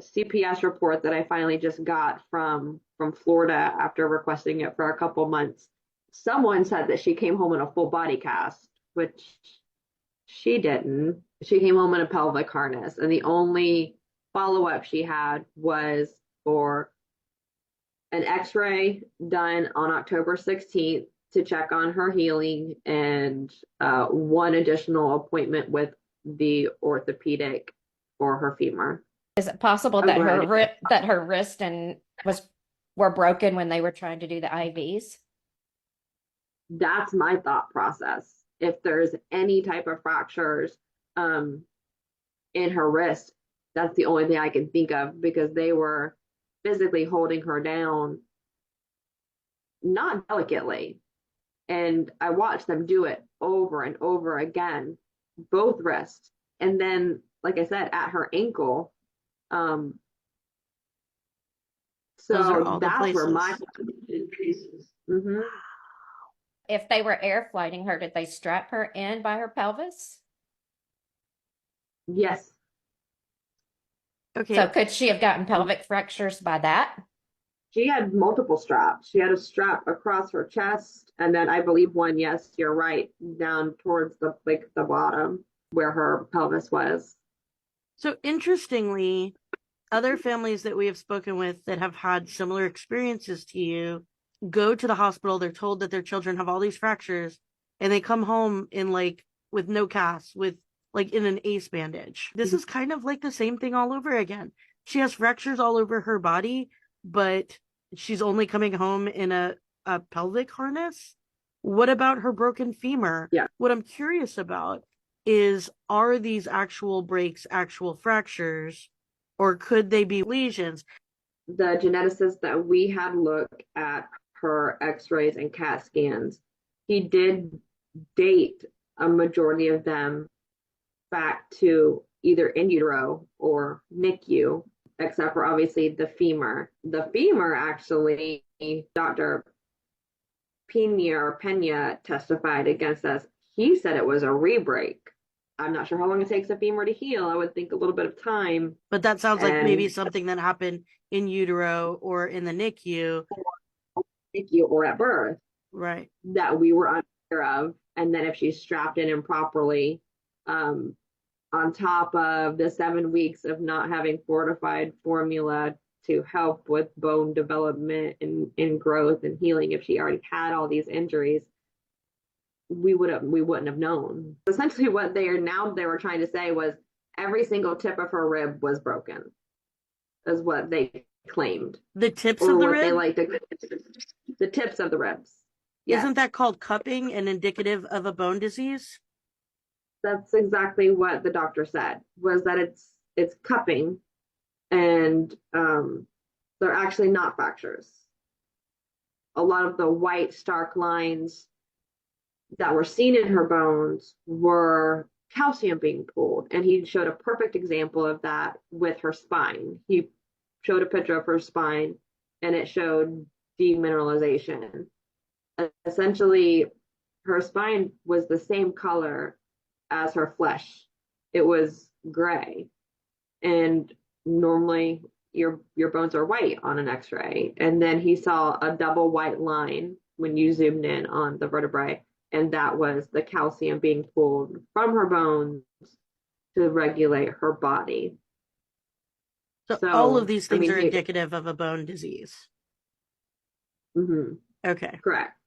CPS report that I finally just got from Florida after requesting it for a couple months, someone said that she came home in a full body cast, which she didn't. She came home in a pelvic harness, and the only follow-up she had was for an x-ray done on October 16th to check on her healing, and one additional appointment with the orthopedic for her femur. Is it possible I'm that glad. her wrist and was were broken when they were trying to do the IVs? That's my thought process. If there's any type of fractures um, in her wrist, that's the only thing I can think of, because they were physically holding her down, not delicately. And I watched them do it over and over again, both wrists. And then, like I said, at her ankle. Um, Those are so all the that's where my places. Mhm. If they were air flighting her, did they strap her in by her pelvis? Yes. So Okay. could she have gotten pelvic fractures by that? She had multiple straps. She had a strap across her chest, and then I believe one, yes, you're right, down towards the bottom where her pelvis was. So interestingly, other families that we have spoken with that have had similar experiences to you go to the hospital, they're told that their children have all these fractures, and they come home in like with no cast, with like in an ace bandage. This is kind of like the same thing all over again. She has fractures all over her body, but she's only coming home in a pelvic harness. What about her broken femur? Yeah. What I'm curious about is, are these actual breaks actual fractures, or could they be lesions? The geneticist that we had look at her x-rays and CAT scans, he did date a majority of them back to either in utero or NICU, except for obviously the femur. The femur, actually, Dr. Pena testified against us. He said it was a re-break. I'm not sure how long it takes a femur to heal. I would think a little bit of time. But that sounds like maybe And something that happened in utero or in the NICU. NICU or at birth Right. that we were unaware of. And then if she's strapped in improperly, on top of the 7 weeks of not having fortified formula to help with bone development and growth and healing, if she already had all these injuries, we wouldn't have known. Essentially what they were trying to say was every single tip of her rib was broken, is what they claimed. The tips Or of the what they rib? like the tips of the ribs. Yes. Isn't that called cupping and indicative of a bone disease? That's exactly what the doctor said, was that it's cupping, and they're actually not fractures. A lot of the white stark lines that were seen in her bones were calcium being pulled, and he showed a perfect example of that with her spine. He showed a picture of her spine, and it showed demineralization. Essentially, her spine was the same color as her flesh. It was gray, and normally your bones are white on an x-ray. And then he saw a double white line when you zoomed in on the vertebrae, and that was the calcium being pulled from her bones to regulate her body. So all of So these I things mean, are indicative of a bone disease. mhm, Okay. correct.